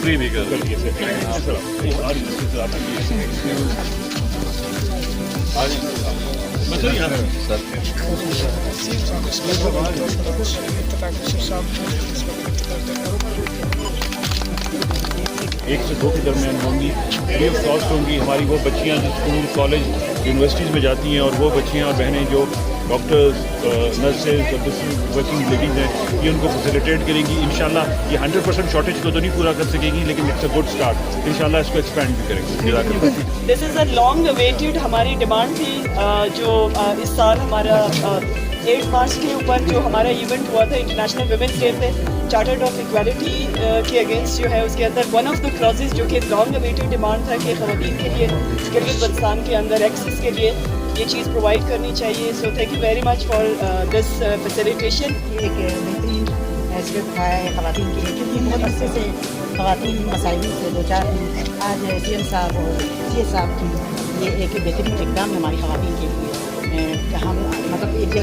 Free بھی کر دی ہے. ایک سے دو کے درمیان ہوں گی, فری آف کاسٹ ہوں گی. ہماری وہ بچیاں جو اسکول کالج یونیورسٹیز میں جاتی ہیں, اور وہ بچیاں اور بہنیں جو ڈاکٹرز, نرسز اور دوسری ورکنگ لیڈیز ہیں, یہ ان کو فیسیلیٹیٹ کریں گی. انشاءاللہ یہ 100% شارٹیج کو تو نہیں پورا کر سکے گی, لیکن اٹس اے گڈ اسٹارٹ. انشاءاللہ اس کو ایکسپینڈ بھی کریں گے. دس از اے لانگ اویٹڈ ہماری ڈیمانڈ تھی, جو اس سال ہمارا 8 مارچ کے اوپر جو ہمارا ایونٹ ہوا تھا انٹرنیشنل ویمنس ڈے پہ, چارٹرڈ آف ایکویلٹی کے اگینسٹ جو ہے, اس کے اندر ون آف دا کلازز جو کہ لانگ اویٹڈ ڈیمانڈ تھا کہ خواتین کے لیے گلگت بلتستان کے اندر ایکسس کے لیے یہ چیز پرووائڈ کرنی چاہیے. So thank you very much for this facilitation. ایک بہترین حیثیت ہے خواتین کے لیے, کیونکہ بہت عرصے سے خواتین مسائل سے دو چار ہیں. آج سی ایم صاحب اور سی ایس صاحب کی یہ ایک بہترین اقدام ہے ہماری خواتین کے لیے. ہم مطلب ایک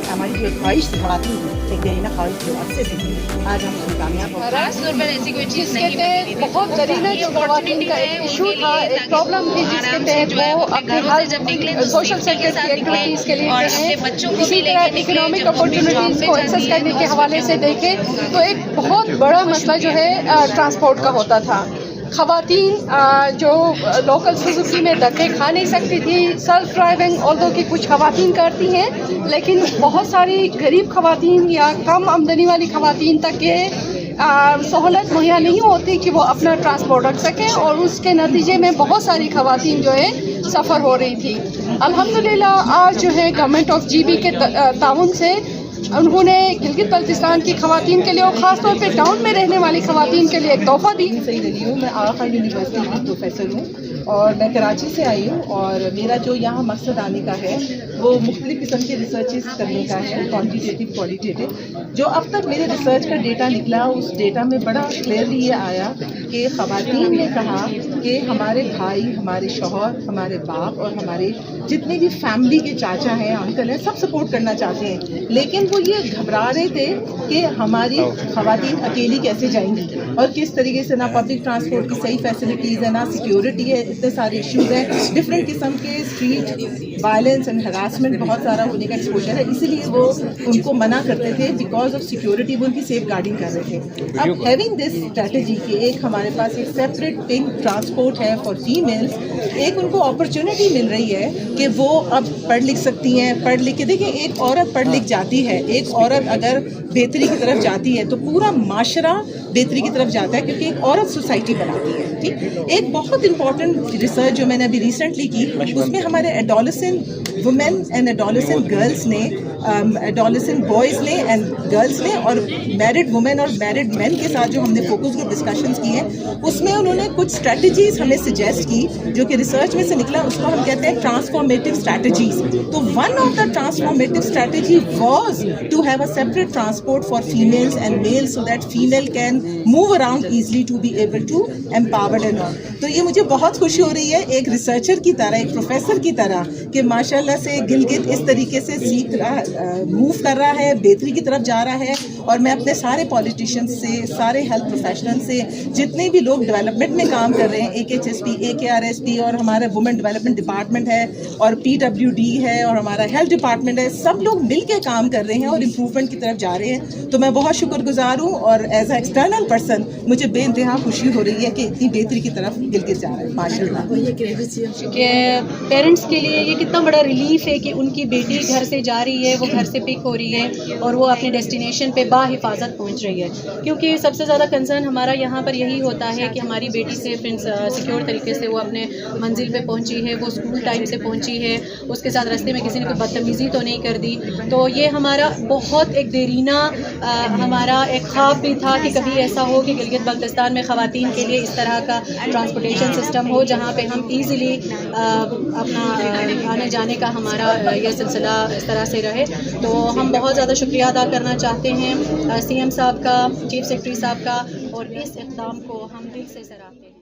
ہماری جو خواہش تھی خواتین کی, ایک دیرینہ خواہش جو عرصے سے تھی, آج ہم اس میں کامیاب ہو گئے. ایسی کوئی چیز نہیں ہے. بہت دیرینہ جو خواتین کا ایک ایشو تھا, ایک پرابلم تھی, جس کے تحت وہ اپنے ہر سوشل سیکٹر کی ایکٹیویٹیز کے لیے اسی طرح اکنامک اپارچونیٹیز کو ایکسیس کرنے کے حوالے سے دیکھیں تو ایک بہت بڑا مسئلہ جو ہے ٹرانسپورٹ کا ہوتا تھا. خواتین جو لوکل سوزوکی میں دھکے کھا نہیں سکتی تھی, سیلف ڈرائیونگ آلدو کی کچھ خواتین کرتی ہیں, لیکن بہت ساری غریب خواتین یا کم آمدنی والی خواتین تک یہ سہولت مہیا نہیں ہوتی کہ وہ اپنا ٹرانسپورٹ رکھ سکیں, اور اس کے نتیجے میں بہت ساری خواتین جو ہے سفر ہو رہی تھی. الحمدللہ آج جو ہے گورنمنٹ آف جی بی کے تعاون سے انہوں نے گلگت بلتستان کی خواتین کے لیے, اور خاص طور پہ ٹاؤن میں رہنے والی خواتین کے لیے ایک تحفہ دی. صحیح رہی ہوں. میں آخا یونیورسٹی کی پروفیسر ہوں اور میں کراچی سے آئی ہوں, اور میرا جو یہاں مقصد آنے کا ہے وہ مختلف قسم کے ریسرچز کرنے کا ہے, کوانٹیٹیو کوالٹیٹیو. جو اب تک میرے ریسرچ کا ڈیٹا نکلا, اس ڈیٹا میں بڑا کلیئرلی یہ آیا کہ خواتین نے کہا کہ ہمارے بھائی, ہمارے شوہر, ہمارے باپ اور ہمارے جتنے بھی فیملی کے چاچا ہیں, انکل ہیں, سب سپورٹ کرنا چاہتے ہیں, لیکن وہ یہ گھبرا رہے تھے کہ ہماری خواتین اکیلی کیسے جائیں گی, اور کس طریقے سے نہ پبلک ٹرانسپورٹ کی صحیح فیسلٹیز ہے, نہ سیکیورٹی ہے, اتنے سارے ایشوز ہیں, ڈفرینٹ قسم کے اسٹریٹ وائلنس اینڈ ہراسمنٹ بہت سارا ہونے کا ایکسپوجر ہے. اسی لیے وہ ان کو منع کرتے تھے, بیکاز آف سیکیورٹی وہ ان کی سیف گارڈنگ کر رہے تھے. اب ہیونگ دس اسٹریٹجی کہ ایک ہمارے پاس ایک سیپریٹ پنک ٹرانسپورٹ ہے فار فیمیلس, ایک ان کو اپرچونیٹی مل رہی ہے کہ وہ اب پڑھ لکھ سکتی ہیں. پڑھ لکھ کے دیکھیں, ایک عورت پڑھ لکھ جاتی ہے, ایک عورت اگر بہتری کی طرف جاتی ہے تو پورا معاشرہ بہتری کی طرف جاتا ہے, کیونکہ ایک عورت سوسائٹی بناتی ہے. ٹھیک, ایک بہت امپورٹنٹ ریسرچ جو میں نے ابھی ریسنٹلی کی, اس میں ہمارے adolescent women and adolescent girls نے, ایڈولسنٹ بوائز نے اینڈ گرلس نے, اور میرڈ وومین اور میرڈ مین کے ساتھ جو ہم نے فوکس گروپ ڈسکشنز کی ہیں, اس میں انہوں نے کچھ اسٹریٹجیز ہمیں سجیسٹ کی جو کہ ریسرچ میں سے نکلا. اس کو ہم کہتے ہیں ٹرانسفارمیٹیو اسٹریٹجیز. تو one of the transformative strategy was to have a separate transport for females and males, so that female can move around easily to be able to empowered and all. تو یہ مجھے بہت خوشی ہو رہی ہے ایک researcher کی طرح, ایک پروفیسر کی طرح, کہ ماشاء اللہ سے گلگت اس طریقے سے سیکھ رہا, موو کر رہا ہے, بہتری کی طرف جا رہا ہے. اور میں اپنے سارے پالیٹیشین سے, سارے ہیلتھ پروفیشنل سے, جتنے بھی لوگ ڈیولپمنٹ میں کام کر رہے ہیں, AHSP, AKRSP اور ہمارا وومن ڈیولپمنٹ ڈپارٹمنٹ ہے, اور PWD ہے, اور ہمارا ہیلتھ ڈپارٹمنٹ ہے, سب لوگ مل کے کام کر رہے ہیں اور امپروومنٹ کی طرف جا رہے ہیں. تو میں بہت شکر گزار ہوں, اور ایز اے ایکسٹرنل پرسن مجھے بے انتہا خوشی ہو رہی ہے کہ اتنی بہتری کی طرف گلگت جا رہا ہے. ماشاء اللہ, کہ پیرنٹس کے لیے یہ کتنا بڑا ریلیف ہے کہ ان کی بیٹی گھر سے جا رہی ہے, وہ گھر سے پک ہو رہی ہے, اور وہ اپنے ڈیسٹینیشن پہ باحفاظت پہنچ رہی ہے. کیونکہ سب سے زیادہ کنسرن ہمارا یہاں پر یہی ہوتا ہے کہ ہماری بیٹی سے سیکیور طریقے سے وہ اپنے منزل پہ پہنچی ہے, وہ اسکول ٹائم سے پہنچی ہے, اس کے ساتھ راستے میں کسی نے کوئی بدتمیزی تو نہیں کر دی. تو یہ ہمارا بہت ایک دیرینہ ہمارا ایک خواب بھی تھا کہ کبھی ایسا ہو کہ گلگت بلتستان میں خواتین کے لیے اس طرح کا ٹرانسپورٹیشن سسٹم ہو جہاں پہ ہم ایزیلی اپنا آنے جانے کا ہمارا یہ سلسلہ اس طرح سے رہے. تو ہم بہت زیادہ شکریہ ادا کرنا چاہتے ہیں CM صاحب کا, چیف سیکرٹری صاحب کا, اور اس اقدام کو ہم دل سے سراہتے ہیں.